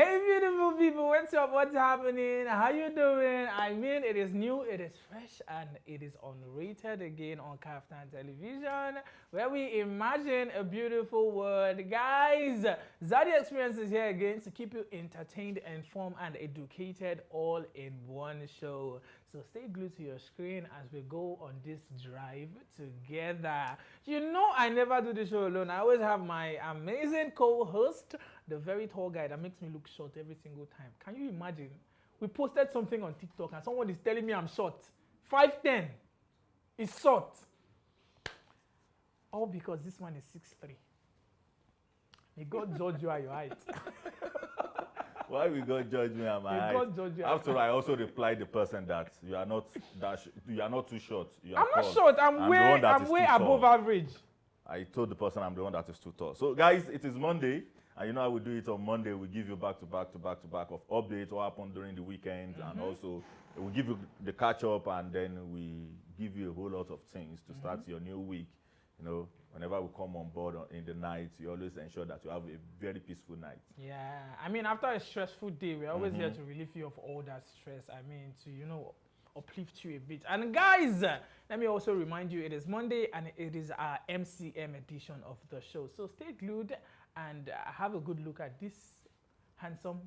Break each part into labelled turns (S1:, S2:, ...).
S1: Hey beautiful people, what's up? What's happening? How you doing? I mean, it is new, it is fresh, and it is unrated again on KAFTAN Television, where we imagine a beautiful world. Guys, Zady Experience is here again to keep you entertained, informed, and educated all in one show. So stay glued to your screen as we go on this drive together. You know, I never do the show alone. I always have my amazing co-host, the very tall guy that makes me look short every single time. Can you imagine? We posted something on TikTok and someone is telling me I'm short. 5'10". It's short. All because this man is 6'3". May God judge you at your height.
S2: Why we God judge me at my height?
S1: God judge you.
S2: After I also replied the person that you are not you are not too short.
S1: I'm not short. I'm way above average.
S2: I told the person I'm the one that is too tall. So guys, it is Monday. And you know how we do it on Monday. We give you back to back of updates, what happened during the weekend, and also we give you the catch up, and then we give you a whole lot of things to start your new week. You know, whenever we come on board in the night, you always ensure that you have a very peaceful night. Yeah,
S1: I mean, after a stressful day, we're always here to relieve you of all that stress. I mean, to, you know, uplift you a bit. And guys, let me also remind you, it is Monday and it is our MCM edition of the show. So stay glued and have a good look at this handsome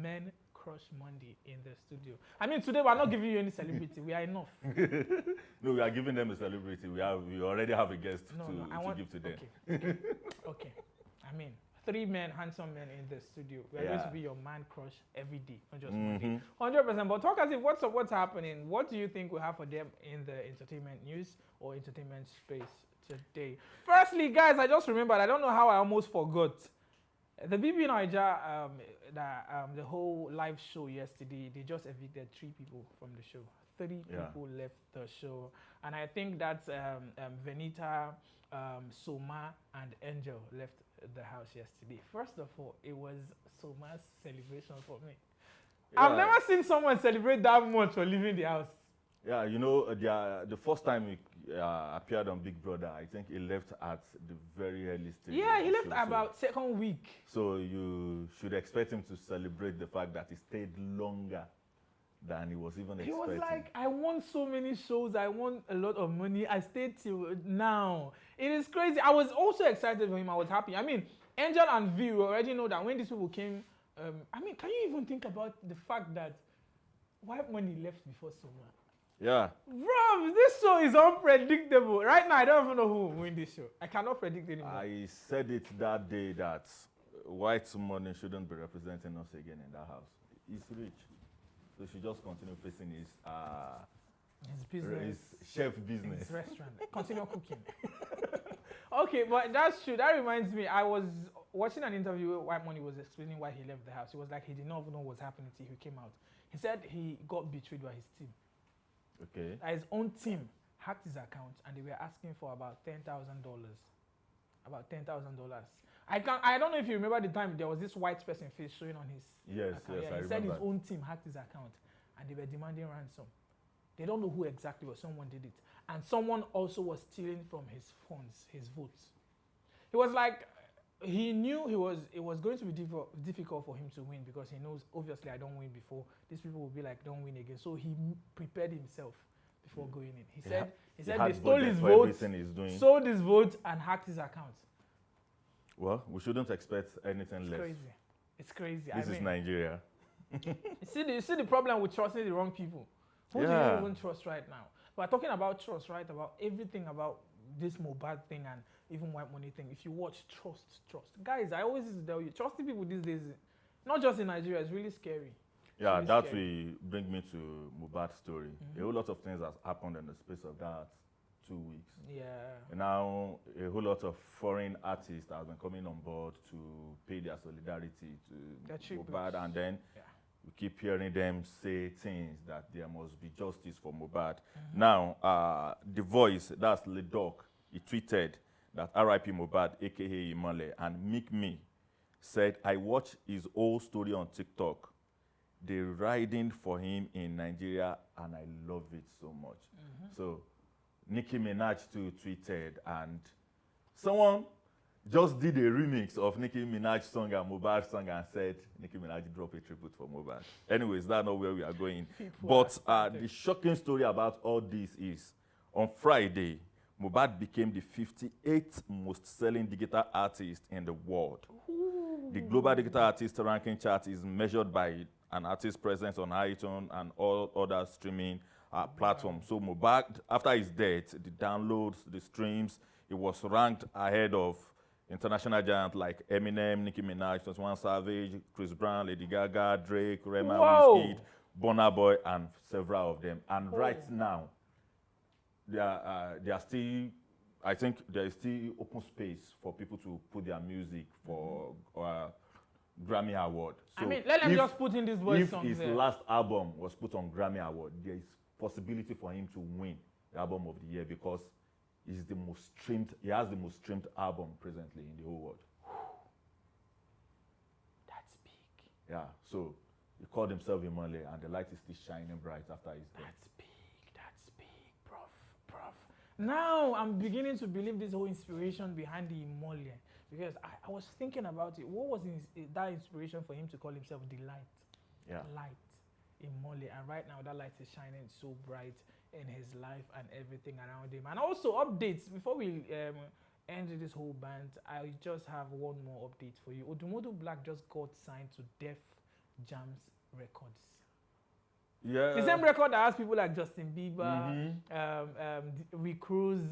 S1: Men Crush Monday in the studio. I mean, today we're not giving you any celebrity. We are enough.
S2: No, we are giving them a celebrity. We already have a guest to give to them.
S1: Okay. I mean, 3 men, handsome men in the studio. We're going to be your man crush every day, not just Monday. 100%. But talk as if what's happening. What do you think we have for them in the entertainment news or entertainment space today? Firstly, guys, I just remembered, I don't know how I almost forgot. The BB Niger, the whole live show yesterday, they just evicted 3 people from the show. 3 people left the show. And I think that's Venita, Soma, and Angel left the house yesterday. First of all, it was Soma's celebration for me. I've never seen someone celebrate that much for leaving the house.
S2: Yeah, you know, the first time he appeared on Big Brother, I think he left at the very early stage.
S1: Yeah, he left about second week.
S2: So you should expect him to celebrate the fact that he stayed longer than he was even expecting. He was
S1: like, I won so many shows, I won a lot of money, I stayed till now. It is crazy. I was also excited for him, I was happy. I mean, Angel and V, we already know that when these people came, I mean, can you even think about the fact that White Money left before Soma?
S2: Yeah.
S1: Bro, this show is unpredictable. Right now, I don't even know who will win this show. I cannot predict anymore.
S2: I said it that day that White Money shouldn't be representing us again in that house. He's rich. So he should just continue facing his
S1: business,
S2: his chef business.
S1: His restaurant. Continue cooking. Okay, but that's true. That reminds me, I was watching an interview where White Money was explaining why he left the house. He was like, he did not even know what was happening until he came out. He said he got betrayed by his team.
S2: Okay.
S1: His own team hacked his account and they were asking for about $10,000. About $10,000. I don't know if you remember the time there was this white person face showing on his account.
S2: Yes, I remember.
S1: He said his own team hacked his account and they were demanding ransom. They don't know who exactly, but someone did it. And someone also was stealing from his funds, his votes. He was like, he knew it was going to be difficult for him to win because he knows, obviously, I don't win before. These people will be like, don't win again. So he prepared himself before going in. He said they stole his votes, sold his votes, and hacked his account.
S2: Well, we shouldn't expect anything less.
S1: Crazy. It's crazy.
S2: This is Nigeria.
S1: You see the problem with trusting the wrong people. Who do you even trust right now? We're talking about trust, right? About everything about this Mohbad thing and even White Money thing. If you watch, trust. Guys, I always used to tell you, trusting people these days, not just in Nigeria, is really scary.
S2: Yeah, really that will bring me to Mohbad's story. A whole lot of things has happened in the space of that 2 weeks.
S1: Yeah.
S2: And now a whole lot of foreign artists have been coming on board to pay their solidarity to Mohbad, and then we keep hearing them say things that there must be justice for Mohbad. Now, The Voice, that's Ledok, he tweeted that RIP Mohbad, aka Imole, and Meek Me said, I watched his whole story on TikTok. They're riding for him in Nigeria, and I love it so much. So Nicki Minaj too tweeted, and someone just did a remix of Nicki Minaj's song and Mohbad's song and said Nicki Minaj dropped a tribute for Mohbad. Anyways, that's not where we are going. But the shocking story about all this is, on Friday, Mohbad became the 58th most selling digital artist in the world. Ooh. The global digital artist ranking chart is measured by an artist's presence on iTunes and all other streaming platforms. So Mohbad, after his death, the downloads, the streams, it was ranked ahead of international giants like Eminem, Nicki Minaj, 21 Savage, Chris Brown, Lady Gaga, Drake, Rema, Wizkid, Burna Boy, and several of them. And right now, they are still, I think there is still open space for people to put their music for Grammy Award. So
S1: I mean, let them just put in this voice song.
S2: If his last album was put on Grammy Award, there is possibility for him to win the album of the year because he has the most streamed album presently in the whole world.
S1: That's big.
S2: Yeah, so he called himself Imole, and the light is still shining bright after his death.
S1: That's big, prof. Now I'm beginning to believe this whole inspiration behind the Imole, because I was thinking about it. What was that inspiration for him to call himself the light?
S2: Yeah.
S1: Light, Imole, and right now that light is shining so bright in his life and everything around him. And also updates before we end this whole band. I just have one more update for you. Odumodu Black just got signed to Def Jam's Records.
S2: Yeah,
S1: the same record that has people like Justin Bieber, Rick Cruz,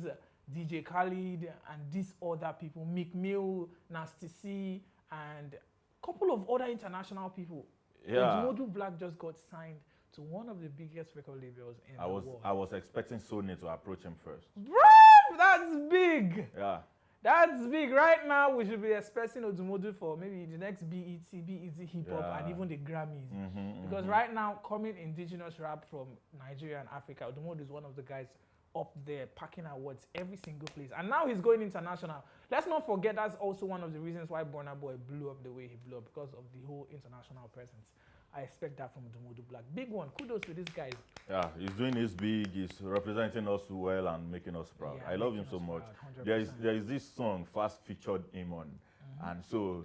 S1: DJ Khaled, and these other people, Meek Mill, Nasty C, and a couple of other international people.
S2: Yeah.
S1: Odumodu Black just got signed to one of the biggest record labels in the world.
S2: I was expecting Sony to approach him first.
S1: Bro, that's big.
S2: Yeah.
S1: That's big. Right now, we should be expecting Odumodu for maybe the next BET Hip Hop, and even the Grammys. Because right now, coming indigenous rap from Nigeria and Africa, Odumodu is one of the guys up there packing awards every single place. And now he's going international. Let's not forget that's also one of the reasons why Burna Boy blew up the way he blew up, because of the whole international presence. I expect that from Odumodu Black. Big one. Kudos to this guy.
S2: Yeah, he's doing his big. He's representing us well and making us proud. Yeah, I love him so much. There is this song Fast featured him on, and so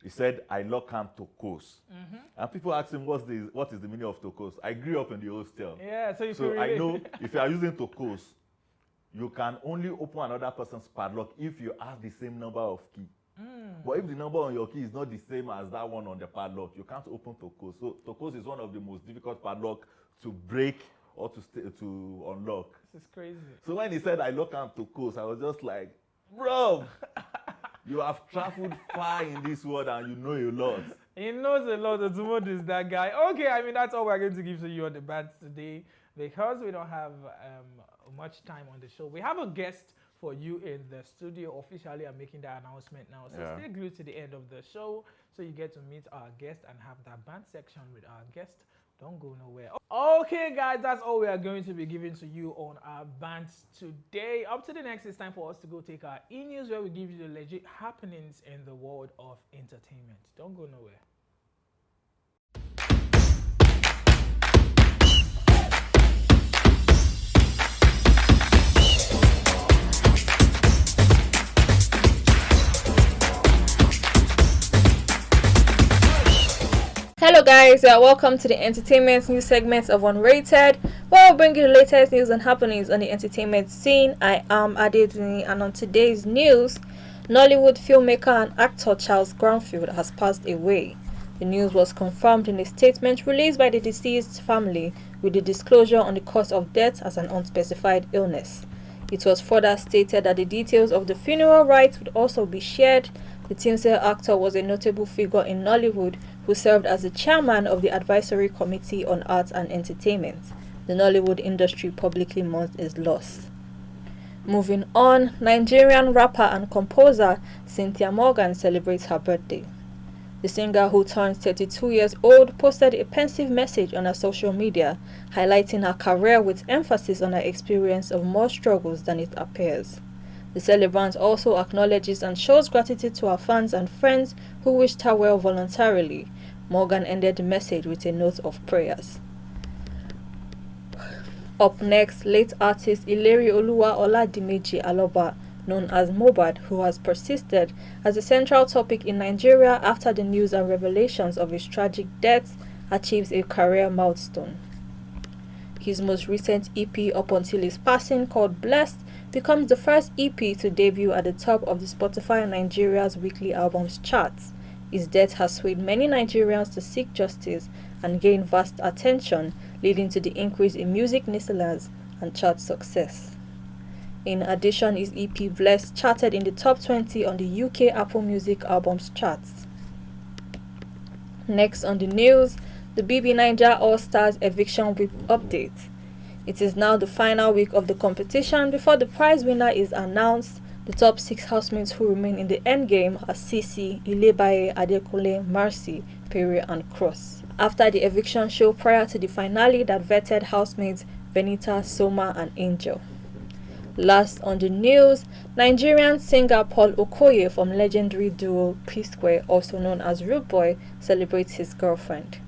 S2: he said, "I lock him to coast." And people ask him, what is the meaning of to coast? I grew up in the hostel.
S1: Yeah, so
S2: I know if you are using to coast, you can only open another person's padlock if you have the same number of key. But if the number on your key is not the same as that one on the padlock, you can't open Tokos. So Tokos is one of the most difficult padlock to break or to unlock.
S1: This is crazy.
S2: So when he said I lock on Tokos, I was just like, bro, you have traveled far in this world and you know a lot.
S1: He knows a lot. Odumodu is that guy. Okay, I mean, that's all we're going to give to you on the band today, because we don't have much time on the show. We have a guest for you in the studio. Officially, I'm making that announcement now. So stay glued to the end of the show so you get to meet our guest and have that band section with our guest. Don't go nowhere. Okay, guys, that's all we are going to be giving to you on our bands today. Up to the next, it's time for us to go take our e-news, where we give you the legit happenings in the world of entertainment. Don't go nowhere.
S3: Hello guys, welcome to the entertainment news segment of Unrated, where we'll bring you the latest news and happenings on the entertainment scene. I am Adeduni, and on today's news, Nollywood filmmaker and actor Charles Granfield has passed away. The news was confirmed in a statement released by the deceased family, with the disclosure on the cause of death as an unspecified illness. It was further stated that the details of the funeral rites would also be shared. The Tinsel actor was a notable figure in Nollywood who served as the chairman of the Advisory Committee on Arts and Entertainment. The Nollywood industry publicly mourns his loss. Moving on, Nigerian rapper and composer Cynthia Morgan celebrates her birthday. The singer, who turns 32 years old, posted a pensive message on her social media, highlighting her career with emphasis on her experience of more struggles than it appears. The celebrant also acknowledges and shows gratitude to her fans and friends who wished her well voluntarily. Morgan ended the message with a note of prayers. Up next, late artist Ileri Oluwa Oladimeji Aloba known as Mohbad, who has persisted as a central topic in Nigeria after the news and revelations of his tragic death achieves a career milestone. His most recent EP up until his passing, called Blessed, becomes the first EP to debut at the top of the Spotify Nigeria's weekly albums charts. His death has swayed many Nigerians to seek justice and gain vast attention, leading to the increase in music listeners and chart success. In addition, his EP Blessed charted in the top 20 on the UK Apple Music albums charts. Next on the news, the BB Naija All-Stars Eviction Whip update. It is now the final week of the competition before the prize winner is announced. The top 6 housemates who remain in the endgame are Sisi, Ilebaye, Adekunle, Mercy, Pere and Cross. After the eviction show prior to the finale that vetted housemates Benita, Soma and Angel. Last on the news, Nigerian singer Paul Okoye from legendary duo P-Square, also known as Rude Boy, celebrates his girlfriend.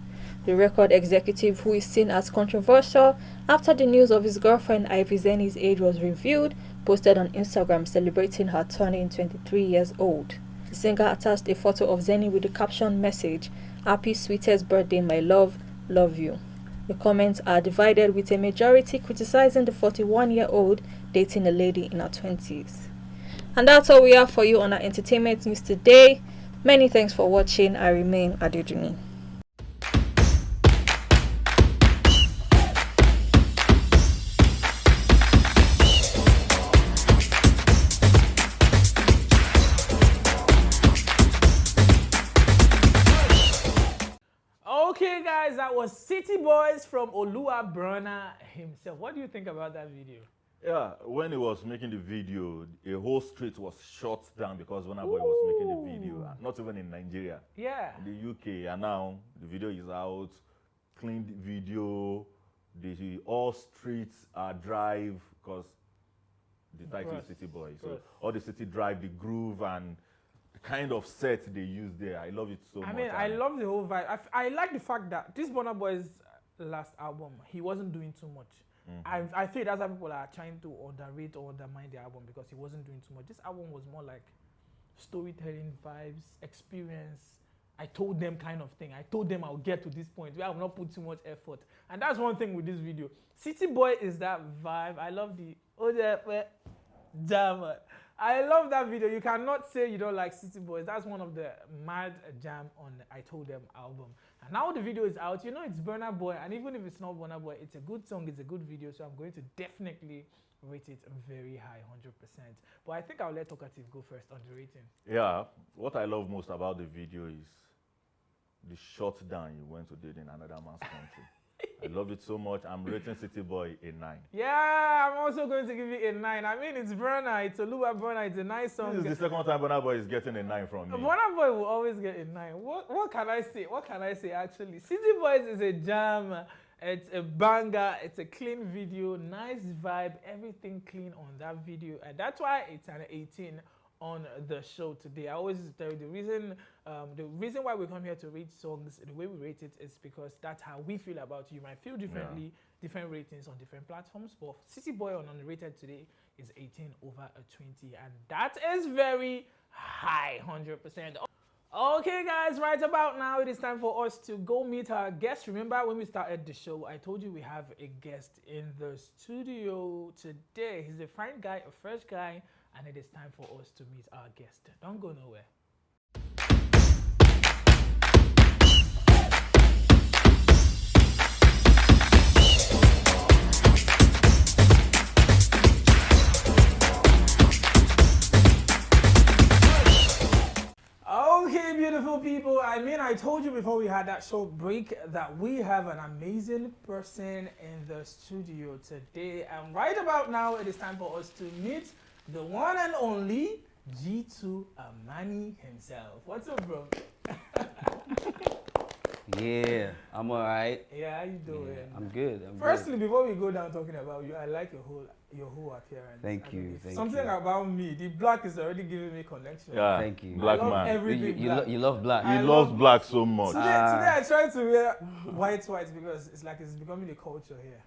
S3: The record executive, who is seen as controversial after the news of his girlfriend Ivy Zeni's age was revealed, posted on Instagram celebrating her turning 23 years old. The singer attached a photo of Zeni with the caption message, "Happy sweetest birthday, my love, love you." The comments are divided, with a majority criticizing the 41-year-old dating a lady in her 20s. And that's all we have for you on our entertainment news today. Many thanks for watching. I remain Adeduni.
S1: Okay, guys, that was City Boys from Olua Brana himself. What do you think about that video?
S2: Yeah, when he was making the video, a whole street was shut down because Burna Boy was making the video. Not even in Nigeria.
S1: Yeah.
S2: In the UK, and now the video is out, cleaned video. All streets are drive because the title is City Boy. So all the city drive, the groove, and the kind of set they use there. I love it so much.
S1: I mean, I love the whole vibe. I like the fact that this Burna Boy's last album, he wasn't doing too much. I feel that's why people are trying to underrate or undermine the album, because he wasn't doing too much. This album was more like storytelling vibes, experience. I told them kind of thing. I told them I'll get to this point where I will not put too much effort. And that's one thing with this video. City Boy is that vibe. I love the jam. I love that video. You cannot say you don't like City Boys. That's one of the mad jam on the I Told Them album. And now the video is out. You know it's Burna Boy, and even if it's not Burna Boy, it's a good song, it's a good video, so I'm going to definitely rate it very high, 100%. But I think I'll let Talkative go first on the rating.
S2: Yeah, what I love most about the video is the shutdown you went to did in another man's country. I love it so much. I'm rating City Boy a 9.
S1: Yeah, I'm also going to give you a 9. I mean, it's Burna, it's Oluwa Burna, it's a nice song.
S2: This is the second time Burna Boy is getting a 9 from me.
S1: Burna Boy will always get a 9. What can I say? What can I say, actually? City Boys is a jam. It's a banger. It's a clean video. Nice vibe. Everything clean on that video. And that's why it's an 18 on the show today. I always tell you the reason why we come here to rate songs the way we rate it is because that's how we feel about you. You might feel differently, different ratings on different platforms, but City Boy on Unrated today is 18 over a 20, and that is very high, 100%. Okay, guys, right about now it is time for us to go meet our guest. Remember when we started the show, I told you we have a guest in the studio today. He's a fine guy, a fresh guy, and it is time for us to meet our guest. Don't go nowhere. Okay, beautiful people. I mean, I told you before we had that short break that we have an amazing person in the studio today. And right about now, it is time for us to meet the one and only G2 Amani himself. What's up, bro?
S4: Yeah, I'm alright.
S1: Yeah, how you doing?
S4: Yeah, I'm good.
S1: Firstly, before we go down talking about you, I like your whole appearance.
S4: Thank you.
S1: Something about me, the black is already giving me connection.
S2: Yeah,
S4: thank you.
S2: Black
S1: I love
S2: man.
S1: everything black.
S4: You love black.
S2: He loves black so much.
S1: Today I try to wear white because it's like it's becoming a culture here.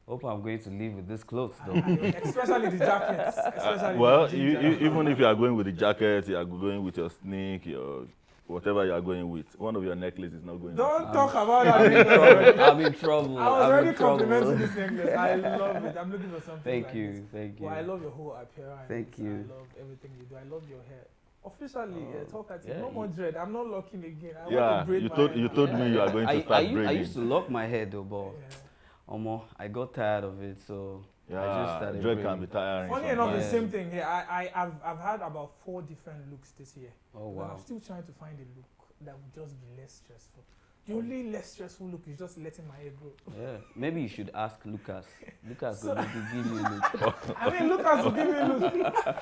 S4: Hope I'm going to leave with this clothes though.
S1: Especially the jackets. Especially
S2: Well,
S1: the jeans
S2: even if you are going with the jacket, you are going with your sneak, your whatever you are going with, one of your necklaces is not going.
S1: Don't talk about that.
S4: I'm in trouble.
S1: I was
S4: I'm
S1: already
S4: in trouble.
S1: complimenting this necklace. I love it. I'm looking for something
S4: Thank
S1: like
S4: you,
S1: this.
S4: thank you.
S1: Well, I love your whole appearance.
S4: Thank you.
S1: I love everything you do. I love your hair. Officially, talkative.
S4: yeah,
S1: No more dread. I'm not locking again. I want
S2: Yeah,
S1: to braid
S2: you
S1: my
S2: told
S1: hair.
S2: me you are going to start braiding.
S4: I used to lock my hair though, but
S1: Yeah.
S4: I got tired of it, so I just
S2: Yeah,
S4: started
S2: dread
S4: braiding.
S2: can be tiring.
S1: Funny enough, the
S4: Yeah.
S1: same thing here. I've had about 4 different looks this year.
S4: Oh
S1: But
S4: wow.
S1: I'm still trying to find a look that would just be less stressful. The only less stressful look is just letting my hair grow.
S4: Yeah, maybe you should ask Lucas. Lucas
S1: So-
S4: will give you a look.
S1: I mean, Lucas will give me look.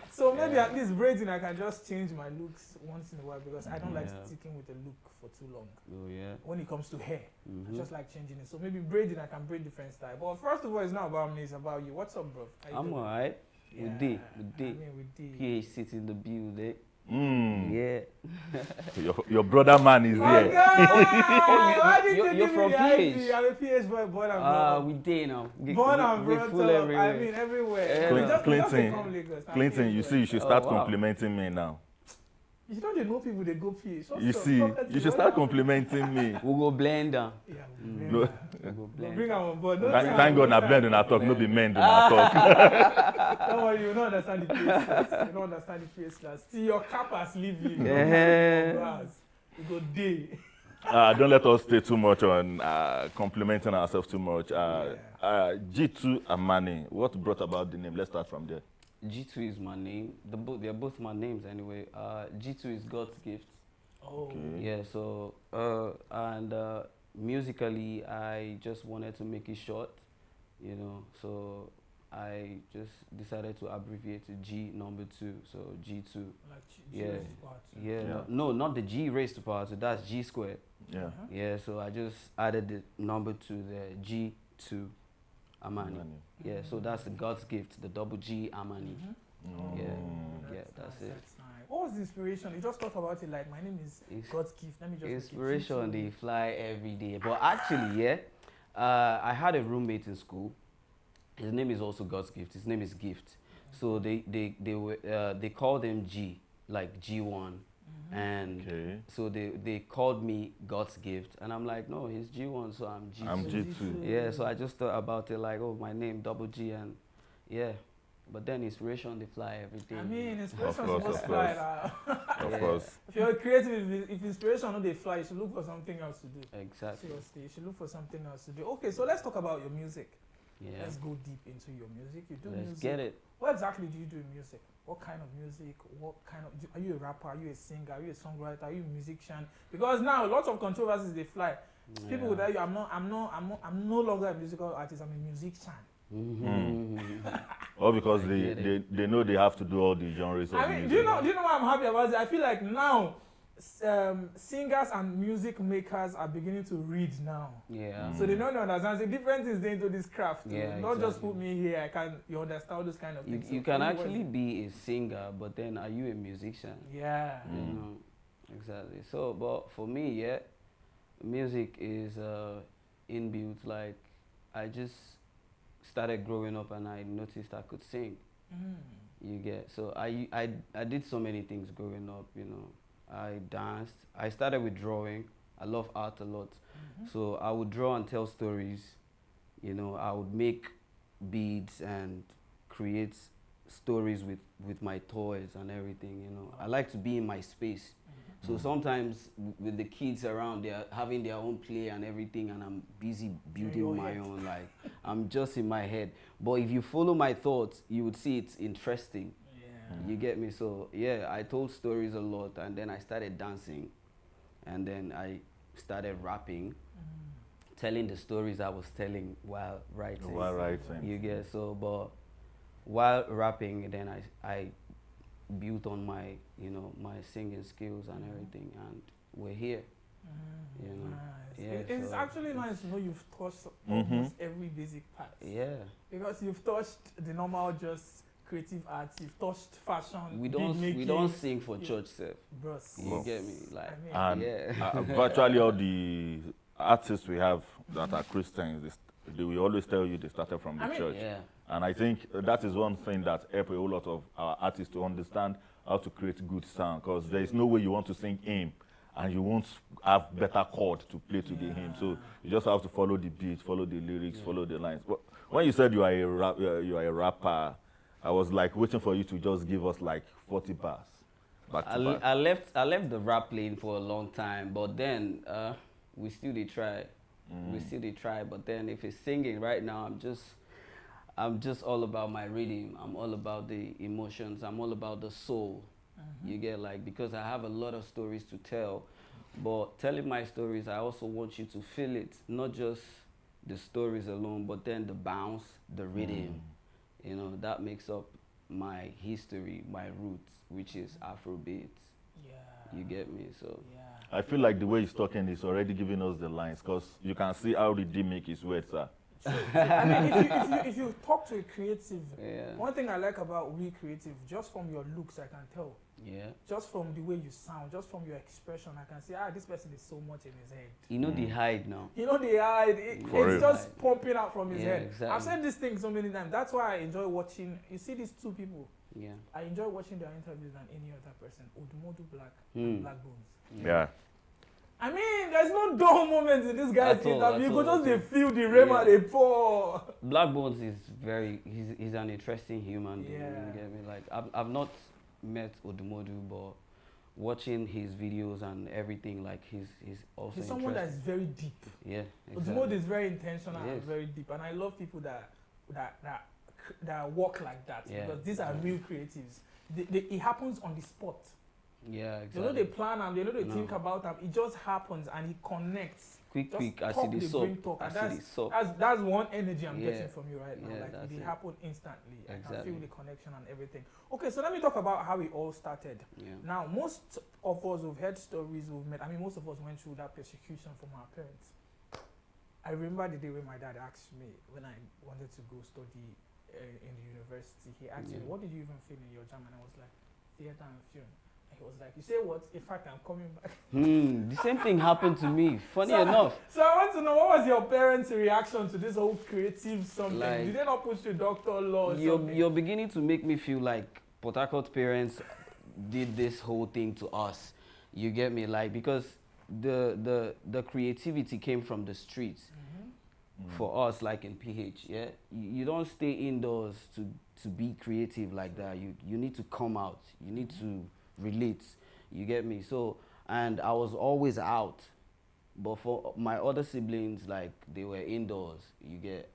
S1: So maybe at least braiding, I can just change my looks once in a while because I don't like
S4: Yeah.
S1: sticking with a look for too long.
S4: Oh yeah.
S1: When it comes to hair, I
S4: Mhm.
S1: just like changing it. So maybe braiding, I can braid different style. But first of all, it's not about me, it's about you. What's up, bro? How you
S4: I'm
S1: doing?
S4: alright.
S1: Yeah,
S4: We did.
S1: I mean, we did.
S4: PH sitting in the building.
S2: Mm.
S4: Yeah.
S2: Your brother man is
S1: My
S2: here.
S1: God! Why did
S4: you're
S1: you give
S4: from
S1: me the
S4: PH?
S1: ID? I'm a PH boy, born and brought up.
S4: We did now.
S1: Born and
S4: we
S1: brought
S4: full
S1: up.
S4: everywhere.
S1: I mean, everywhere.
S4: Yeah.
S1: We just
S2: Clinton,
S1: come Lagos, now
S2: Clinton,
S1: PH
S2: you
S1: boy.
S2: see, you should
S4: Oh,
S2: start
S4: wow.
S2: complimenting me now.
S1: You don't know people, they go PH. What's
S2: You
S1: up?
S2: see,
S1: Talkative,
S2: you should
S1: what
S2: start
S1: happened?
S2: complimenting me.
S4: We'll go blend down.
S1: Yeah,
S4: Mm.
S2: No.
S4: We'll go
S1: we'll
S4: blend.
S1: bring them on board. Don't
S2: Thank God, na blend na talk, no be men do na talk.
S1: Don't worry, you don't understand the PH class. You don't understand the PH class. See, your cap has leave you.
S4: Yeah.
S1: You go day.
S2: Don't let us stay too much on complimenting ourselves too much. G2 Amani, what brought about the name? Let's start from there.
S4: G2 is my name. They're both my names anyway. G2 is God's gift.
S1: Oh.
S2: Okay.
S4: Yeah, so musically I just wanted to make it short, you know, so I just decided to abbreviate to G number 2, so G2.
S1: Like
S4: Yeah.
S1: raised to power two.
S4: Yeah,
S2: Yeah.
S4: no, not the G raised to power 2, that's G squared.
S2: Yeah.
S4: Yeah, so I just added the number 2 there, G2 Amani. Yeah, so that's the God's gift, the double G Amani.
S2: Mm.
S4: Yeah, yeah, that's it.
S1: That's nice. What was the inspiration? You just thought about it like, my name is
S4: It's-
S1: God's gift. Let me just make it
S4: Inspiration,
S1: G2.
S4: they fly every day. But actually, yeah, I had a roommate in school. His name is also God's gift. His name is Gift. So they called him G, like G1. And
S2: Okay.
S4: so they called me God's gift. And I'm like, no, he's G1, so I'm G2.
S2: I'm G2.
S4: Yeah, so I just thought about it like, oh, my name, double G, and yeah. But then inspiration, they fly every day.
S1: I mean, inspiration
S2: course,
S1: supposed
S2: of
S1: to fly.
S2: course. Of
S4: Yeah.
S2: course.
S1: If you're creative, if inspiration no dey fly, you should look for something else to do.
S4: Exactly.
S1: Seriously, you should look for something else to do. Okay, so let's talk about your music.
S4: Yeah.
S1: Let's go deep into your music. You do
S4: Let's
S1: music.
S4: get it.
S1: What exactly do you do in music? What kind of music? What kind of? Are you a rapper? Are you a singer? Are you a songwriter? Are you a musician? Because now lots of controversies they fly. People will tell you, I'm no longer a musical artist. I'm a musician.
S2: Or because
S4: I get
S2: they know they have to do all the genres of
S1: I mean,
S2: music.
S1: do you know why I'm happy about it? I feel like now singers and music makers are beginning to read now.
S4: Yeah.
S1: So they don't understand. The difference is they into this craft.
S4: Yeah,
S1: Not just
S4: exactly.
S1: put me here. You understand all those kind of
S4: You,
S1: things.
S4: you
S1: So
S4: can
S1: for me,
S4: actually be a singer, but then are you a musician?
S1: Yeah.
S4: You know, exactly. So, but for me, yeah, music is inbuilt. Like, I just started growing up and I noticed I could sing. You get, so I did so many things growing up, you know. I danced. I started with drawing. I love art a lot. So I would draw and tell stories. You know, I would make beads and create stories with my toys and everything, you know. I like to be in my space. So sometimes with the kids around, they're having their own play and everything, and I'm busy building my own, like, I'm just in my head. But if you follow my thoughts, you would see it's interesting. You get me? So yeah, I told stories a lot, and then I started dancing, and then I started rapping, telling the stories I was telling while writing.
S2: While writing.
S4: You get, so, but while rapping, then I built on my, you know, my singing skills and everything, and we're here. You know.
S1: Nice.
S4: Yeah,
S1: It's
S4: so
S1: actually nice to know you've touched almost every basic part.
S4: Yeah.
S1: Because you've touched the normal just creative arts, you've touched fashion,
S4: We
S1: beat
S4: don't
S1: making,
S4: sing for church, sir.
S1: bros.
S4: You get me? Like,
S1: I mean,
S2: And
S4: yeah.
S2: virtually all the artists we have that are Christians, they will always tell you they started from the church.
S4: Yeah.
S2: And I think that is one thing that helps a whole lot of our artists to understand how to create good sound, because there is no way you want to sing hymn and you won't have better chord to play to the hymn. So you just have to follow the beat, follow the lyrics, follow the lines. But when you said you are a rapper, I was like waiting for you to just give us like 40 bars.
S4: I left the rap playing for a long time, but then we still did try. We still did try, but then if it's singing right now, I'm just all about my rhythm. I'm all about the emotions. I'm all about the soul. You get, like, because I have a lot of stories to tell, but telling my stories, I also want you to feel it, not just the stories alone, but then the bounce, the rhythm. You know, that makes up my history, my roots, which is Afrobeat. You get me? So
S2: I feel like the way he's talking is already giving us the lines, because you can see how rhythmic his words are.
S1: I mean, if you talk to a creative, one thing I like about we creative, just from your looks, I can tell. Just from the way you sound, just from your expression, I can see, this person is so much in his head.
S4: You know the hide now.
S1: You know the hide. It's just pumping out from his head.
S4: Exactly.
S1: I've said this thing so many times. That's why I enjoy watching. You see these two people. I enjoy watching their interviews than any other person. Odumodu Black and Black Bones. I mean, there's no dull moments in this guy's interview. You could just feel the rema they pour.
S4: Black Bones is he's an interesting human being. You get me? Like, I've not met Odumodu, but watching his videos and everything, like, he's also
S1: he's someone that's very deep.
S4: Exactly.
S1: Odumodu is very intentional and very deep, and I love people that work like that, because these are real creatives. It happens on the spot. Exactly. They know they plan and they know they think about them. It just happens and it connects.
S4: Quick, I see the soap.
S1: That's one energy I'm getting from you right now. Like, it happened instantly. I can feel the connection and everything. Okay, so let me talk about how it all started. Now, most of us who've heard stories we've met, I mean, most of us went through that persecution from our parents. I remember the day when my dad asked me, when I wanted to go study in the university, he asked me, what did you even feel in your jam? And I was like, theater and film. He was like, you say what? In fact, I'm coming back.
S4: The same thing happened to me, funny enough.
S1: So I want to know, what was your parents' reaction to this whole creative something?
S4: Like,
S1: did they not push you doctor law or something?
S4: You're beginning to make me feel like Port Harcourt parents did this whole thing to us. You get me? Like, because the creativity came from the streets. For us, like in PH, you don't stay indoors to be creative like that. You need to come out. You need to relate. You get me? So, and I was always out, but for my other siblings, like, they were indoors.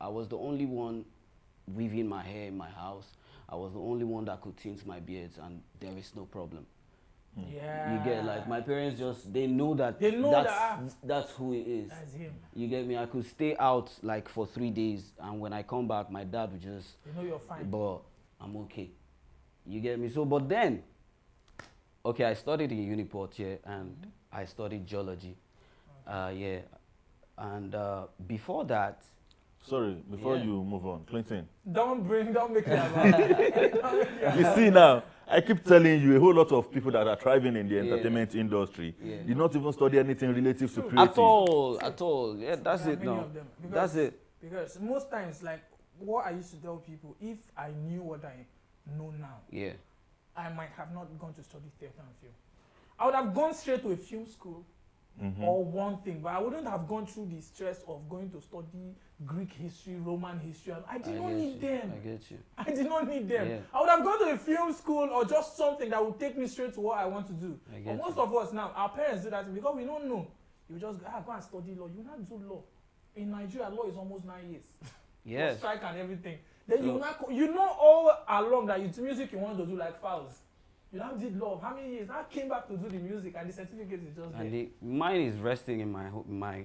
S4: I was the only one weaving my hair in my house. I was the only one that could tint my beards, and there is no problem. You get, like, my parents they know that that's who it is.
S1: That's him.
S4: You get me? I could stay out like for 3 days, and when I come back, my dad would just,
S1: you're fine.
S4: But I'm okay. You get me? So, but then, okay, I studied in Uniport here, and I studied geology. And before that.
S2: Sorry, before you move on, Clinton.
S1: Don't make it about.
S2: You see now, I keep telling you, a whole lot of people that are thriving in the entertainment industry did not even study anything relative to creative.
S4: At all. Yeah, that's it now. That's it.
S1: Because most times, like, what I used to tell people, if I knew what I know now, I might have not gone to study theater and film. I would have gone straight to a film school or one thing, but I wouldn't have gone through the stress of going to study Greek history, Roman history. I did not need them.
S4: I get you.
S1: I did not need them. I would have gone to a film school or just something that would take me straight to what I want to do. But most of us now, our parents do that because we don't know. You just go and study law. You not do law. In Nigeria, law is almost 9 years.
S4: Yes.
S1: Strike and everything. Then you know all along that it's music you want to do, like files. You now did law. How many years? I came back to do the music, and the certificate is just there.
S4: Mine is resting in my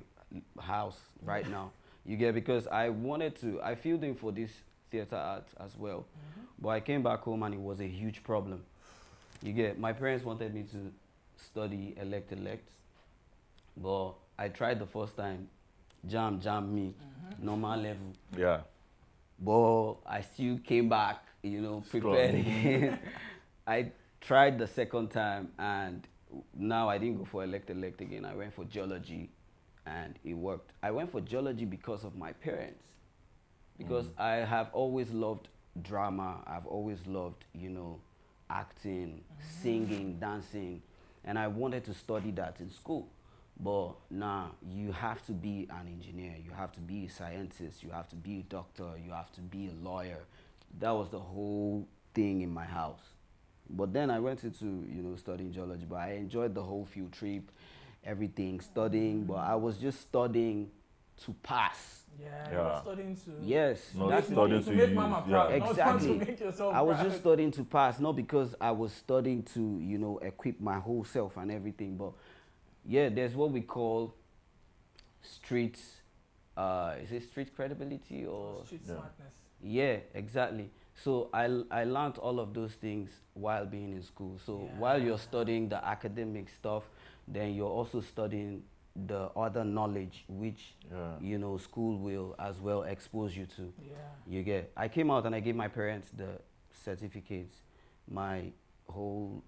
S4: house right now. You get, because I filled in for this theater art as well, but I came back home and it was a huge problem. You get, my parents wanted me to study elect, but I tried the first time, jam me, normal level.
S2: Yeah.
S4: But I still came back, prepared again. I tried the second time, and now I didn't go for elect again. I went for geology, and it worked. I went for geology because of my parents. because I have always loved drama. I've always loved, you know, acting, singing, dancing, and I wanted to study that in school. But now you have to be an engineer, you have to be a scientist, you have to be a doctor, you have to be a lawyer. That was the whole thing in my house. But then I went into, you know, studying geology, but I enjoyed the whole field trip, everything, studying, but I was just studying to pass.
S1: Yeah, you were studying to...
S4: Yes.
S2: Not studying to
S1: make mama proud.
S4: Exactly.
S1: Not to make yourself
S4: I was
S1: proud.
S4: just studying to pass, not because I was studying to, you know, equip my whole self and everything, but yeah, there's what we call street, is it street credibility or?
S1: Street smartness.
S4: Yeah, exactly. So I learned all of those things while being in school. So while you're studying the academic stuff, then you're also studying the other knowledge which you know school will as well expose you to. You get. I came out and I gave my parents the certificates, my whole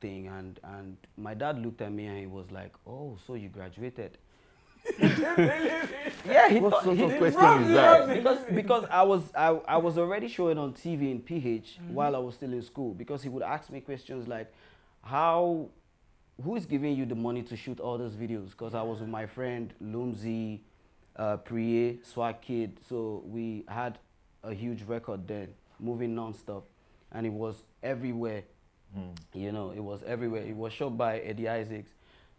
S4: thing, and my dad looked at me and he was like, "Oh, so you graduated?" Yeah, he
S2: what
S4: thought
S2: sort
S4: he
S2: of question is that?
S4: because I was already showing on TV in PH while I was still in school, because he would ask me questions like, who is giving you the money to shoot all those videos? Because I was with my friend Lumzi, Priye, Swag Kid, so we had a huge record then, moving non-stop, and it was everywhere. You know, it was everywhere. It was shot by Eddie Isaacs,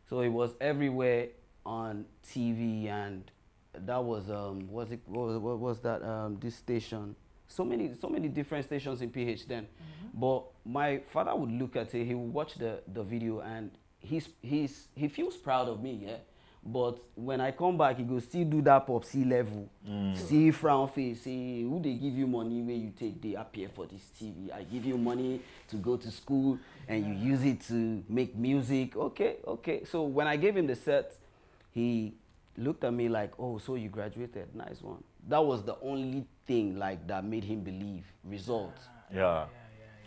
S4: so it was everywhere on TV, and that was what was that this station? So many different stations in PH then. But my father would look at it, he would watch the video, and he feels proud of me, yeah. But when I come back, he go still do that pop C level, see frown face, say who they give you money where you take they appear for this TV. I give you money to go to school and you use it to make music. Okay. So when I gave him the set, he looked at me like, "Oh, so you graduated? Nice one." That was the only thing like that made him believe. Results.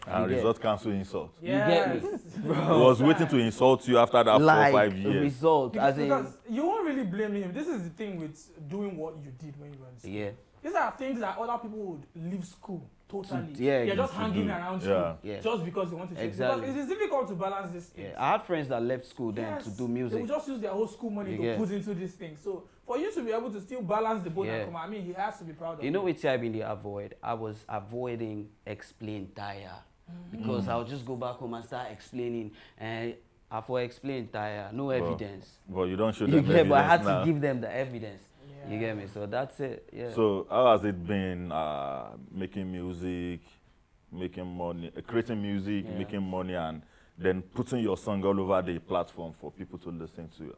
S2: And result cancel insult.
S1: Yes.
S4: You get me?
S2: He was waiting to insult you after that
S4: Like
S2: 4 or 5 years.
S4: result,
S1: Because
S4: as in
S1: you won't really blame him. This is the thing with doing what you did when you were in school.
S4: yeah.
S1: These are things that other people would leave school totally.
S4: Yeah,
S1: They're just
S2: to
S1: hanging
S2: do.
S1: around school
S4: Yeah.
S1: just because they want to change.
S4: Exactly.
S1: Because it is difficult to balance this thing.
S4: Yeah, I had friends that left school then to do
S1: They
S4: music.
S1: will just use their whole school money
S4: You
S1: to
S4: get.
S1: put into this thing. So for you to be able to still balance the both
S4: Yeah.
S1: and come, I mean, he has to be proud of
S4: You know which I been the avoid? I was avoiding explain tire. Because I'll just go back home and start explaining, and I for explain tire, no evidence.
S2: But you don't show
S4: You
S2: them
S4: get, but I had
S2: evidence now.
S4: to give them the evidence.
S1: Yeah.
S4: You get me? So that's it. Yeah.
S2: So how has it been making music, making money, creating music, making money, and then putting your song all over the platform for people to listen to?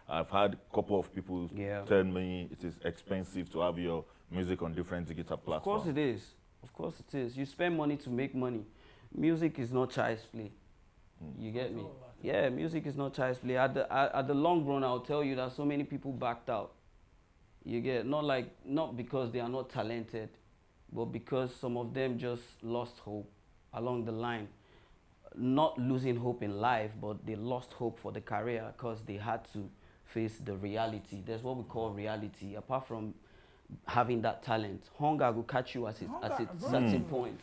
S2: I've had a couple of people tell me it is expensive to have your music on different digital platforms.
S4: Of course it is. Of course it is. You spend money to make money. Music is not child's play. You get me? Yeah, music is not child's play. At the long run, I'll tell you that so many people backed out. You get, not because they are not talented, but because some of them just lost hope along the line. Not losing hope in life, but they lost hope for the career because they had to face the reality. There's what we call reality. Apart from having that talent, hunger will catch you at a certain point.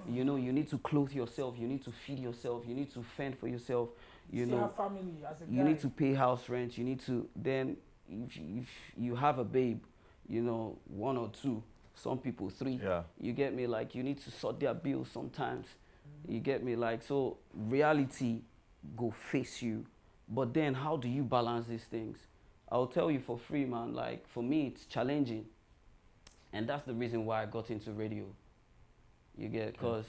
S4: You know, you need to clothe yourself, you need to feed yourself, you need to fend for yourself, you know,
S1: have family as a guy.
S4: you need to pay house rent, you need to, then if you have a babe, you know, 1 or 2, some people 3, you get me, like you need to sort their bills sometimes, you get me, like, so reality go face you, but then how do you balance these things? I'll tell you for free, man, like for me it's challenging, and that's the reason why I got into radio. You get, because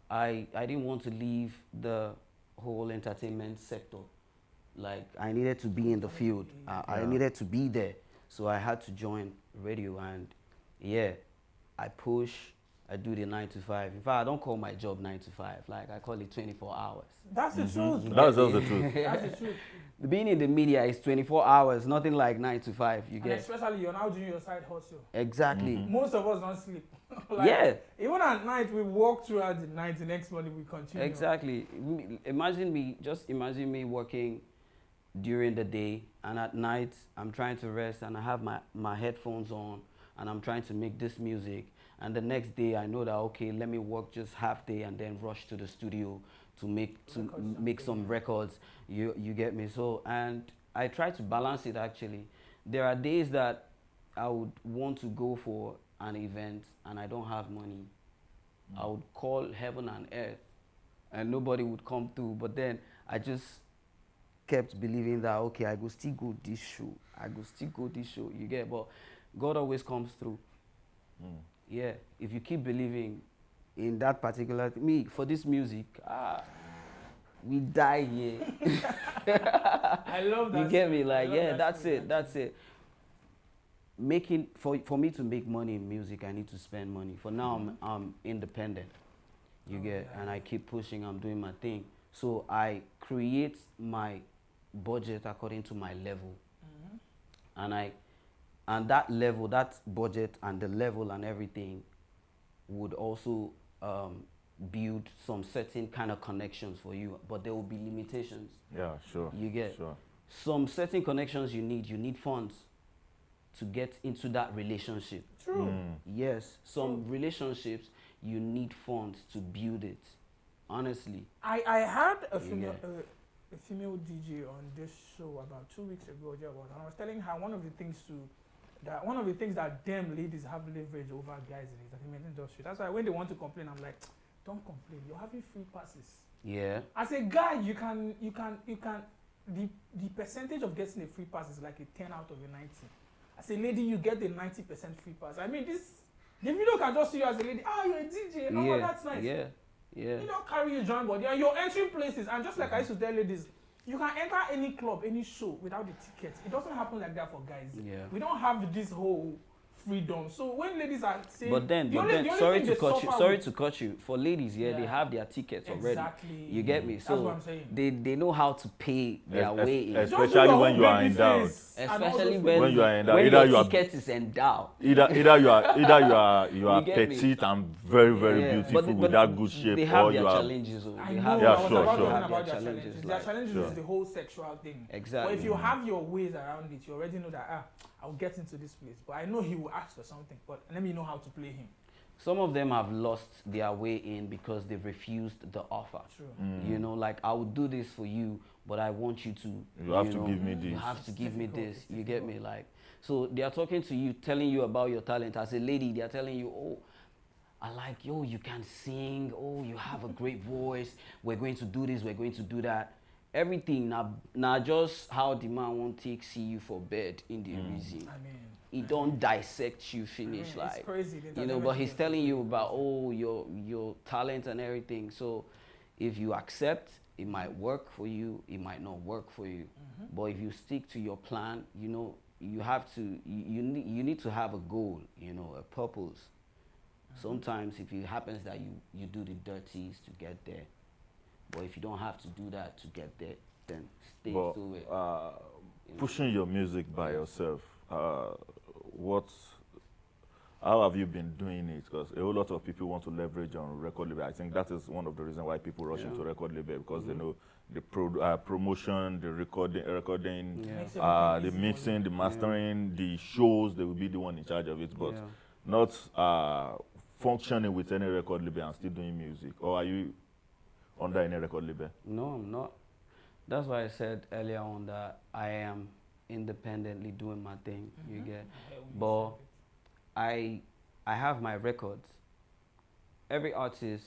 S4: I didn't want to leave the whole entertainment sector. Like I needed to be in the field. I needed to be there. So I had to join radio, and yeah, I push, I do the 9 to 5. In fact, I don't call my job 9 to 5. Like I call it 24 hours.
S1: That's the truth.
S2: That's just the truth.
S1: That's the truth.
S4: Being in the media is 24 hours, nothing like 9 to 5. You get.
S1: And especially you're now doing your side hustle.
S4: Exactly.
S1: Most of us don't sleep. Even at night, we walk throughout the night. The next morning, we continue.
S4: Exactly. Imagine me working during the day, and at night I'm trying to rest, and I have my headphones on, and I'm trying to make this music, and the next day I know that, okay, let me work just half day and then rush to the studio to make some records. You get me? So, and I try to balance it actually. There are days that I would want to go for an event and I don't have money. I would call heaven and earth and nobody would come through, but then I just kept believing that, okay, I go still go this show, you get, but God always comes through. Yeah, if you keep believing in that particular me for this music, we die here.
S1: I love that.
S4: You get me? Like, yeah, that's it. Making for me to make money in music, I need to spend money. For now, I'm independent. You get, and I keep pushing. I'm doing my thing. So I create my budget according to my level, and that level, that budget, and the level and everything would also build some certain kind of connections for you, but there will be limitations.
S2: Yeah, sure.
S4: You get
S2: sure.
S4: Some certain connections you need funds to get into that relationship.
S1: True.
S4: Yes, some relationships you need funds to build it. Honestly,
S1: I had a female DJ on this show about 2 weeks ago, and I was telling her one of the things that them ladies have leverage over guys in the entertainment industry. That's why when they want to complain, I'm like, don't complain. You're having free passes.
S4: yeah.
S1: As a guy, you can. The percentage of getting a free pass is like a 10 out of a 90. As a lady, you get a 90% free pass. I mean, the video can just see you as a lady. You're a DJ. Oh, that's nice.
S4: Yeah.
S1: You don't carry your joint body and you're entering places. And just like I used to tell ladies, you can enter any club, any show without the ticket. It doesn't happen like that for guys.
S4: Yeah.
S1: We don't have this whole freedom. So when ladies are saying,
S4: but then sorry to cut you. For ladies, they have their tickets already.
S1: Exactly.
S4: You get me? So
S1: that's what I'm saying.
S4: They know how to pay their way in.
S2: Especially when you are endowed.
S4: Especially when
S2: you are endowed.
S4: When
S2: either
S4: your ticket is endowed.
S2: Either you are petite and very beautiful with that good shape,
S4: they have
S2: or
S4: their
S2: you are
S4: challenges.
S1: I
S2: Yeah,
S1: know.
S2: sure.
S1: I was about
S2: Sure.
S1: talking about
S4: Their
S1: their challenges. Their
S4: like,
S1: challenges
S2: sure.
S1: is the whole sexual thing.
S4: Exactly.
S1: But if you have your ways around it, you already know that I'll get into this place. But I know he will ask for something. But let me know how to play him.
S4: Some of them have lost their way in because they refused the offer.
S1: True.
S4: You know, like, I will do this for you, but I want you to.
S2: You have to give me
S4: You
S2: this.
S4: have to give me this. You get me? Like, so they are talking to you, telling you about your talent. As a lady, they are telling you, oh, I like, yo, you can sing. Oh, you have a great voice. We're going to do this. We're going to do that. Everything now just how the man won't see you for bed in the reason.
S1: I mean,
S4: He don't dissect you finish,
S1: it's
S4: like,
S1: crazy.
S4: you know, but he's telling you about, oh, your talent and everything. So if you accept, it might work for you, it might not work for you. But if you stick to your plan, you know, you have to, you need to have a goal, you know, a purpose. Sometimes if it happens that you do the dirties to get there, but if you don't have to do that to get there, then stay to it.
S2: Pushing your music by yourself, how have you been doing it? Because a whole lot of people want to leverage on record label. I think that is one of the reasons why people rush into record label, because they know the promotion, the recording, the mixing, the mastering, the shows. They will be the one in charge of it, but not functioning with any record label and still doing music. Or are you under any record label?
S4: No, I'm not. That's why I said earlier on that I am independently doing my thing. You get, but I have my records. Every artist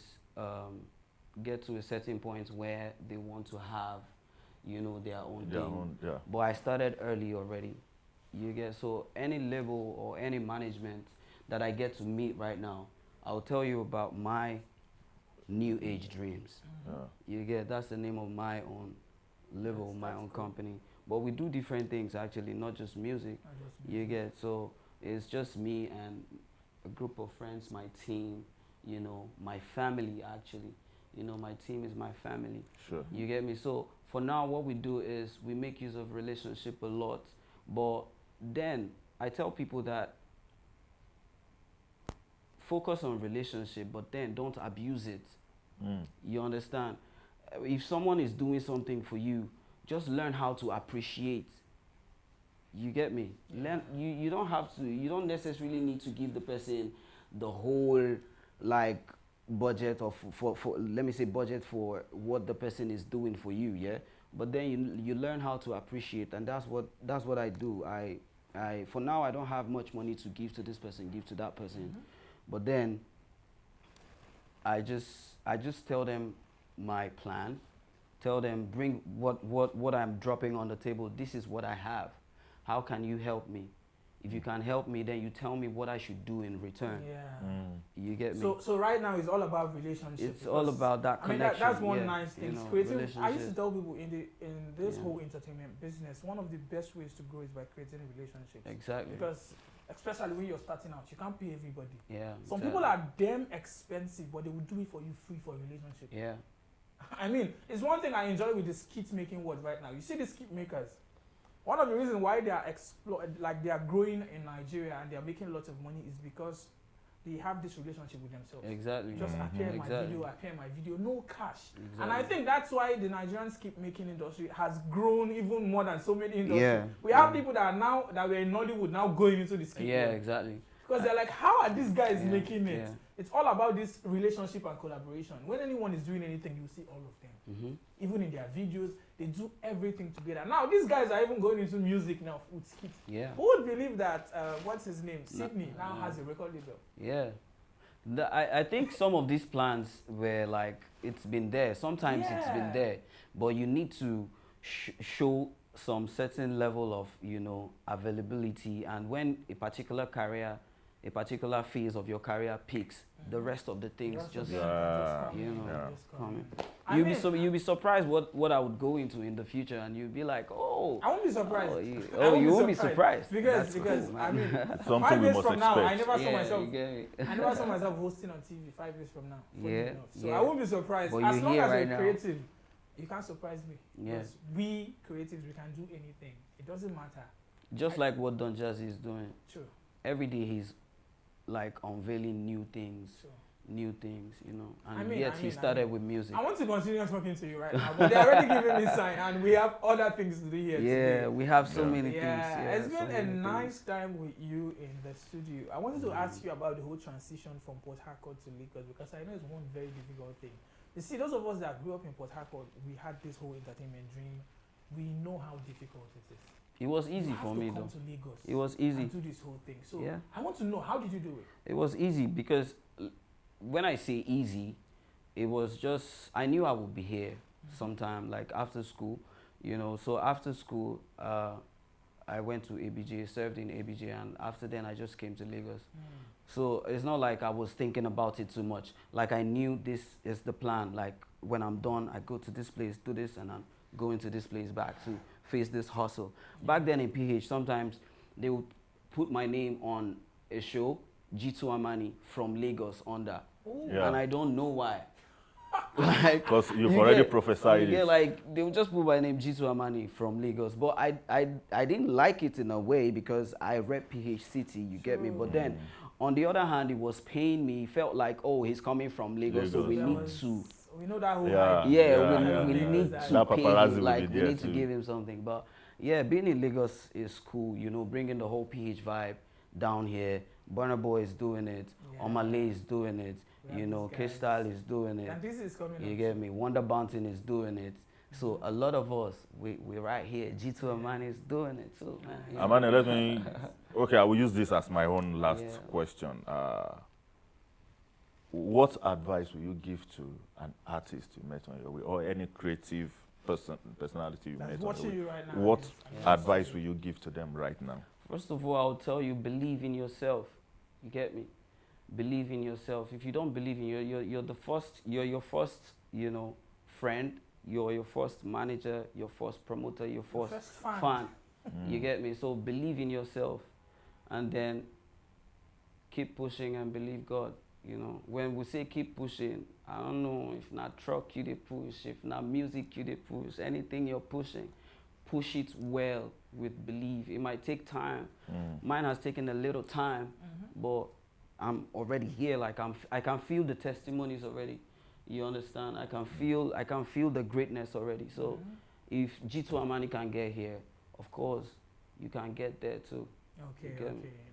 S4: get to a certain point where they want to have, you know, their own thing. But I started early already. You get, so any label or any management that I get to meet right now, I'll tell you about my new age dreams. You get, that's the name of my own label, my own company. But we do different things actually, not just music. You get, so it's just me and a group of friends, my team, you know, my family actually. You know, my team is my family.
S2: Sure.
S4: You get me? So for now, what we do is we make use of relationship a lot. But then I tell people that focus on relationship, but then don't abuse it. You understand? If someone is doing something for you, just learn how to appreciate You get me? Learn. You don't have to. You don't necessarily need to give the person the whole like budget of for let me say budget for what the person is doing for you. Yeah. But then you learn how to appreciate, and that's what I do. I for now I don't have much money to give to this person, give to that person, but then I just tell them my plan, tell them bring what I'm dropping on the table. This is what I have. How can you help me? If you can help me, then you tell me what I should do in return.
S1: Yeah.
S4: You get me?
S1: So right now it's all about relationships.
S4: It's all about that connection.
S1: I mean, that's one nice thing.
S4: You know,
S1: Creative. I used to tell people in this whole entertainment business, one of the best ways to grow is by creating relationships.
S4: Exactly.
S1: Because especially when you're starting out, you can't pay everybody.
S4: Yeah.
S1: Some people are damn expensive, but they will do it for you free for a relationship.
S4: Yeah.
S1: I mean, it's one thing I enjoy with the skit making world right now. You see the skit makers. One of the reasons why they are they are growing in Nigeria and they are making lots of money is because they have this relationship with themselves.
S4: Exactly.
S1: Just appear in my video, no cash. Exactly. And I think that's why the Nigerian skit making industry has grown even more than so many industries. Yeah. We have people that are now, that were in Nollywood now going into the skit world.
S4: Exactly.
S1: Because they're like, how are these guys making it? It's all about this relationship and collaboration. When anyone is doing anything, you see all of them. Even in their videos, they do everything together. Now, these guys are even going into music now with skits. Yeah. Who would believe that, what's his name? Sydney now has a record label.
S4: Yeah. I think some of these plans were like, it's been there. Sometimes it's been there. But you need to show some certain level of, you know, availability. And when a particular career, a particular phase of your career peaks, the rest of the things just you know, come in. You'll be surprised what I would go into in the future, and you'll be like, oh,
S1: I won't be surprised.
S4: You won't be surprised
S1: because cool, I mean, 5 years from now, I never saw myself. I never saw myself hosting on TV 5 years from now. So I won't be surprised. But as long as you're creative, you can't surprise me. Because we creatives, we can do anything. It doesn't matter.
S4: Just like what Don Jazzy is doing.
S1: True.
S4: Every day he's like unveiling new things, you know. And he started with music.
S1: I want to continue talking to you right now, but they're already giving me sign, and we have other things to do here today.
S4: We have so many things.
S1: It's been a nice time with you in the studio. I wanted to ask you about the whole transition from Port Harcourt to Lagos, because I know it's one very difficult thing. You see, those of us that grew up in Port Harcourt, we had this whole entertainment dream. We know how difficult it is.
S4: It was easy for me though. It was easy.
S1: And do this whole thing. So I want to know, how did you do it?
S4: It was easy because when I say easy, it was just, I knew I would be here sometime, like after school, you know. So after school, I went to ABJ, served in ABJ, and after then I just came to Lagos. So it's not like I was thinking about it too much. Like I knew this is the plan. Like when I'm done, I go to this place, do this, and I'm going to this place back to face this hustle. Back then in PH, sometimes they would put my name on a show, G2 Amani from Lagos under. And I don't know why.
S2: Because you've already prophesied it.
S4: Like they would just put my name, G2 Amani from Lagos. But I didn't like it in a way because I rep PH City, you get me? But then on the other hand, it was paying me. It felt like, oh, he's coming from Lagos, so we need to.
S1: We know that whole
S4: we need to pay him, like we need to give him something. But yeah, being in Lagos is cool, you know, bringing the whole PH vibe down here. Burna Boy is doing it, Omalay is doing it, you know, K-Style is doing it.
S1: And this is coming
S4: you get me? Wonder Bountain is doing it. So a lot of us, we're right here. G2 Amani is doing it too, man.
S2: Amani, let me, okay, I will use this as my own last question. What advice will you give to an artist you met on your way, or any creative personality you met on your way?
S1: Right now.
S2: What advice will you give to them right now?
S4: First of all, I'll tell you, believe in yourself. You get me? Believe in yourself. If you don't believe in you're your first, you know, friend. You're your first manager, your first promoter, your first fan. You get me? So believe in yourself, and then keep pushing and believe God. You know, when we say keep pushing, I don't know if not truck you they push, if not music you they push, anything you're pushing, push it well with belief. It might take time. Mine has taken a little time, but I'm already here. Like I can feel the testimonies already. You understand? I can feel the greatness already. So if G2 Amani can get here, of course, you can get there too.
S1: Okay,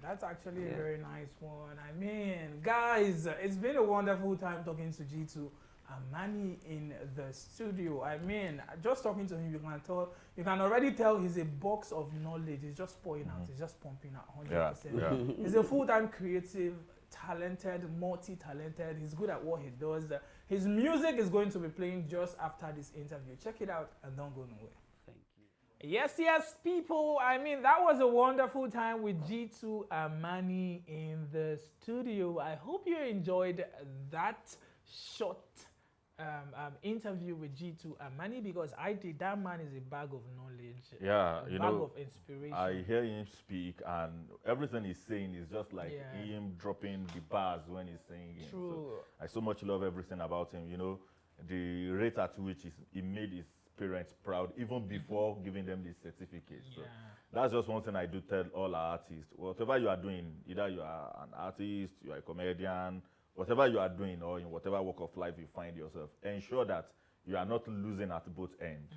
S1: that's actually a very nice one. I mean, guys, it's been a wonderful time talking to G2 Amani in the studio. I mean, just talking to him, you can already tell he's a box of knowledge. He's just pouring out, he's just pumping out 100%.
S2: Yeah.
S1: He's a full-time creative, talented, multi-talented. He's good at what he does. His music is going to be playing just after this interview. Check it out and don't go nowhere. Yes, people. I mean, that was a wonderful time with G2 Amani in the studio. I hope you enjoyed that short interview with G2 Amani, because I did. That man is a bag of knowledge.
S2: Yeah,
S1: a bag of inspiration.
S2: I hear him speak, and everything he's saying is just like him dropping the bars when he's singing.
S1: True.
S2: So I so much love everything about him. You know, the rate at which he made his parents proud even before giving them the certificate. So that's just one thing I do tell all our artists. Whatever you are doing, either you are an artist, you are a comedian, whatever you are doing, or in whatever walk of life you find yourself, ensure that you are not losing at both ends.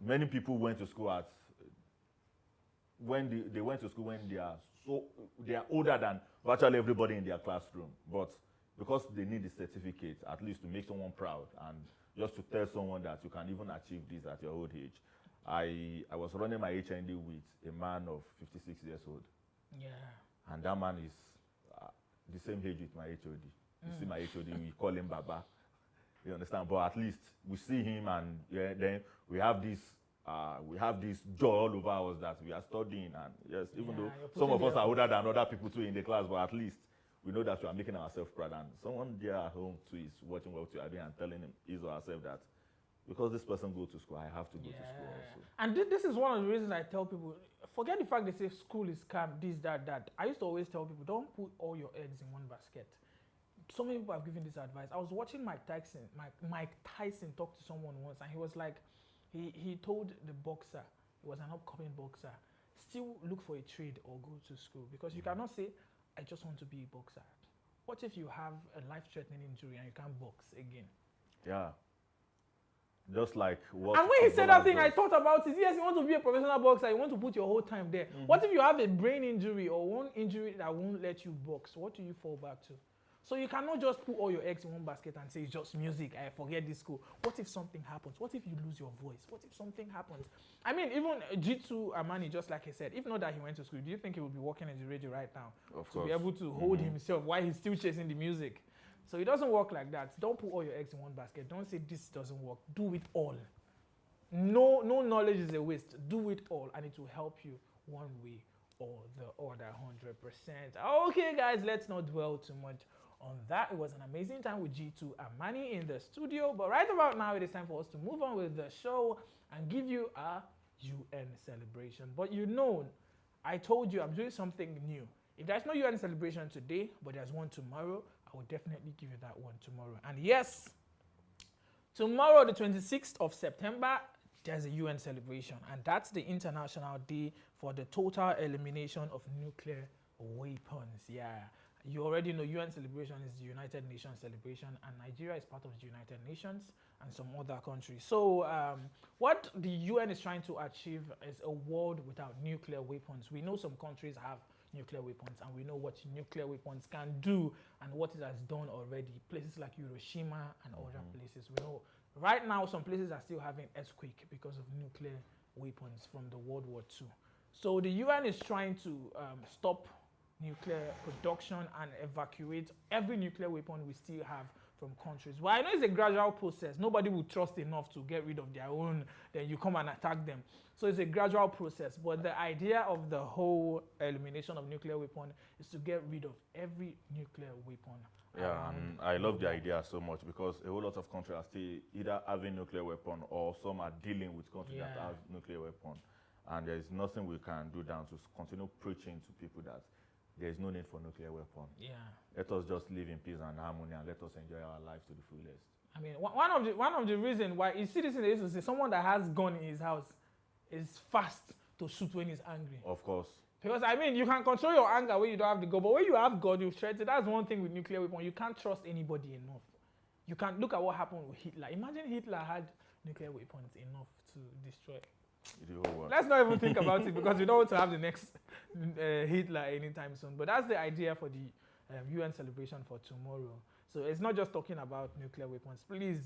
S2: Many people went to school when they went to school when they are older than virtually everybody in their classroom, but because they need the certificate, at least to make someone proud and just to tell someone that you can even achieve this at your old age. I was running my HND with a man of 56 years old.
S1: Yeah.
S2: And that man is the same age with my HOD. You see my HOD, we call him Baba. You understand? But at least we see him, and then we have this joy all over us that we are studying. And yes, even though some of us are older than other people too in the class, but at least we know that we are making ourselves proud, and someone there at home too is watching what we are doing and telling him, his or herself, that because this person goes to school, I have to go to school also. And
S1: this is one of the reasons I tell people, forget the fact they say school is scam, this, that. I used to always tell people, don't put all your eggs in one basket. So many people have given this advice. I was watching Mike Tyson talk to someone once, and he was like, he told the boxer, he was an upcoming boxer, still look for a trade or go to school, because you cannot say, I just want to be a boxer. What if you have a life-threatening injury and you can't box again?
S2: Yeah. Just like what.
S1: And when he said that thing, I thought about it. Yes, you want to be a professional boxer, you want to put your whole time there. What if you have a brain injury or one injury that won't let you box? What do you fall back to? So you cannot just put all your eggs in one basket and say it's just music, I forget this school. What if something happens? What if you lose your voice? What if something happens? I mean, even G2 Amani, just like he said, if not that he went to school, do you think he would be working in the radio right now?
S2: Of course.
S1: To be able to hold himself while he's still chasing the music. So it doesn't work like that. Don't put all your eggs in one basket. Don't say this doesn't work. Do it all. No knowledge is a waste. Do it all, and it will help you one way or the other, 100%. Okay, guys, let's not dwell too much on that. It was an amazing time with G2 Amani in the studio, but right about now it is time for us to move on with the show and give you a UN celebration. But you know, I told you I'm doing something new. If there's no UN celebration today, but there's one tomorrow, I will definitely give you that one tomorrow. And yes, tomorrow, the 26th of September, there's a UN celebration, and that's the International Day for the Total Elimination of Nuclear Weapons. Yeah. You already know UN celebration is the United Nations celebration, and Nigeria is part of the United Nations and some other countries. So what the UN is trying to achieve is a world without nuclear weapons. We know some countries have nuclear weapons, and we know what nuclear weapons can do and what it has done already. Places like Hiroshima and other places. We know right now some places are still having earthquake because of nuclear weapons from the World War II. So the UN is trying to stop nuclear production and evacuate every nuclear weapon we still have from countries. Well, I know it's a gradual process. Nobody will trust enough to get rid of their own, then you come and attack them. So it's a gradual process. But the idea of the whole elimination of nuclear weapon is to get rid of every nuclear weapon.
S2: Yeah, and I love the idea so much, because a whole lot of countries are still either having nuclear weapon, or some are dealing with countries that have nuclear weapon. And there is nothing we can do than to continue preaching to people that there is no need for nuclear weapon. Yeah. Let us just live in peace and harmony, and let us enjoy our lives to the fullest.
S1: I mean, one of the reasons why you see this in the used to say someone that has gun in his house is fast to shoot when he's angry.
S2: Of course.
S1: Because I mean, you can control your anger when you don't have the gun, but when you have gun, you threaten. That's one thing with nuclear weapon. You can't trust anybody enough. You can't look at what happened with Hitler. Imagine Hitler had nuclear weapons enough to destroy Let's not even think about it because we don't want to have the next Hitler anytime soon. But that's the idea for the UN celebration for tomorrow. So it's not just talking about nuclear weapons. Please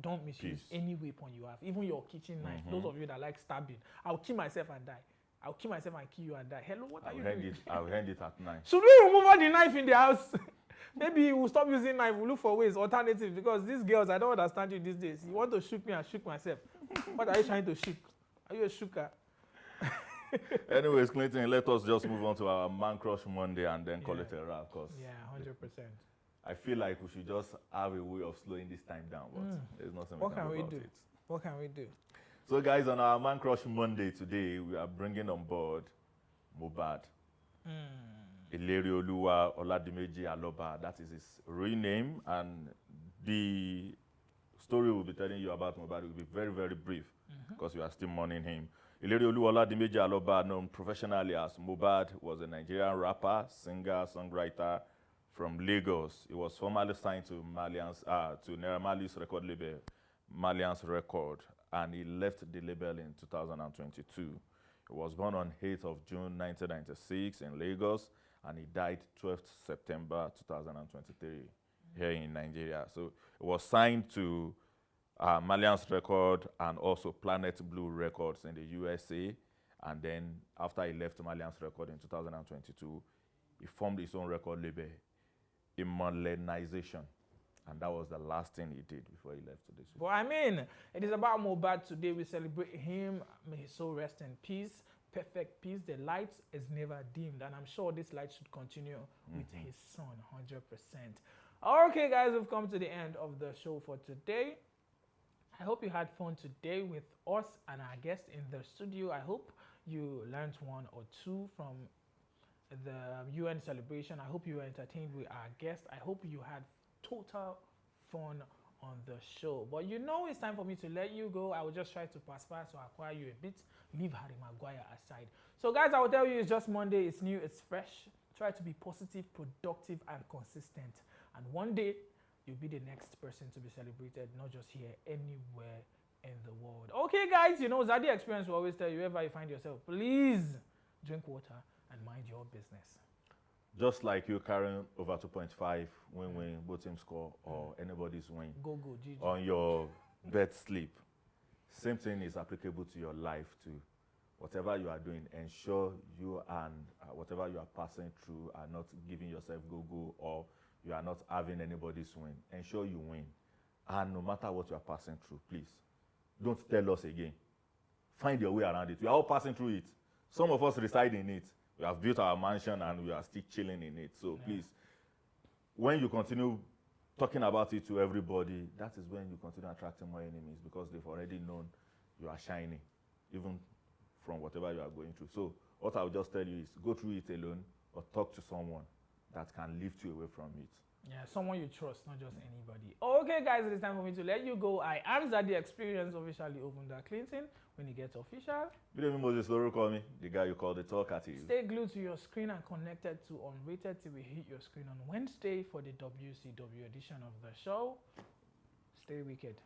S1: don't misuse any weapon you have, even your kitchen knife. Those of you that like stabbing, I'll kill myself and die. I'll kill myself and kill you and die. Hello, what are you doing?
S2: I'll hand it at 9.
S1: Should we remove all the knife in the house? Maybe we'll stop using knife. We'll look for ways, alternatives, because these girls, I don't understand you these days. You want to shoot me and shoot myself. What are you trying to shoot? Are you a shooker?
S2: Anyways, Clinton, let us just move on to our Man Crush Monday and then call it a wrap.
S1: Yeah, 100%.
S2: I feel like we should just have a way of slowing this time down, but there's nothing we can do about it.
S1: What can we do?
S2: So, guys, on our Man Crush Monday today, we are bringing on board Mohbad. Ilerioluwa Oladimeji Aloba, that is his real name, and the story we'll be telling you about Mohbad will be very, very brief because we are still mourning him. Ilerioluwa Oladimeji Aloba, known professionally as Mohbad, was a Nigerian rapper, singer, songwriter from Lagos. He was formerly signed to Naira Marley's record label, Malian's Record, and he left the label in 2022. He was born on 8th of June 1996 in Lagos, and he died 12th September 2023 here in Nigeria. So he was signed to Malian's Record and also Planet Blue Records in the USA. And then after he left Malian's Record in 2022, he formed his own record label, Modernization. And that was the last thing he did before he left to this.
S1: But I mean, it is about Mohbad today. We celebrate him. May his soul rest in peace. Perfect peace. The light is never dimmed. And I'm sure this light should continue with his son, 100%. Okay, guys, we've come to the end of the show for today. I hope you had fun today with us and our guests in the studio. I hope you learned one or two from the UN celebration. I hope you were entertained with our guests. I hope you had total fun on the show. But you know it's time for me to let you go. I will just try to pass by to acquire you a bit. Leave Harry Maguire aside. So guys, I will tell you, it's just Monday. It's new. It's fresh. Try to be positive, productive, and consistent. And one day, you'll be the next person to be celebrated, not just here, anywhere in the world. Okay, guys, you know, Zady Experience will always tell you, wherever you find yourself, please drink water and mind your business.
S2: Just like you carrying over 2.5 win-win, both team score, or anybody's win
S1: go, GG.
S2: On your bed sleep. Same thing is applicable to your life too. Whatever you are doing, ensure you and whatever you are passing through are not giving yourself go, or you are not having anybody's win. Ensure you win. And no matter what you are passing through, please, don't tell us again. Find your way around it. We are all passing through it. Some of us reside in it. We have built our mansion and we are still chilling in it. So please, when you continue talking about it to everybody, that is when you continue attracting more enemies, because they've already known you are shining, even from whatever you are going through. So what I will just tell you is go through it alone or talk to someone that can lift you away from it.
S1: Yeah, someone you trust, not just anybody. Okay, guys, it is time for me to let you go. I am Zady Experience, officially Obunda Clinton. When it gets official,
S2: good evening, Moses Loro, call me, the guy you call the talkative.
S1: Stay glued to your screen and connected to Unrated till we hit your screen on Wednesday for the WCW edition of the show. Stay wicked.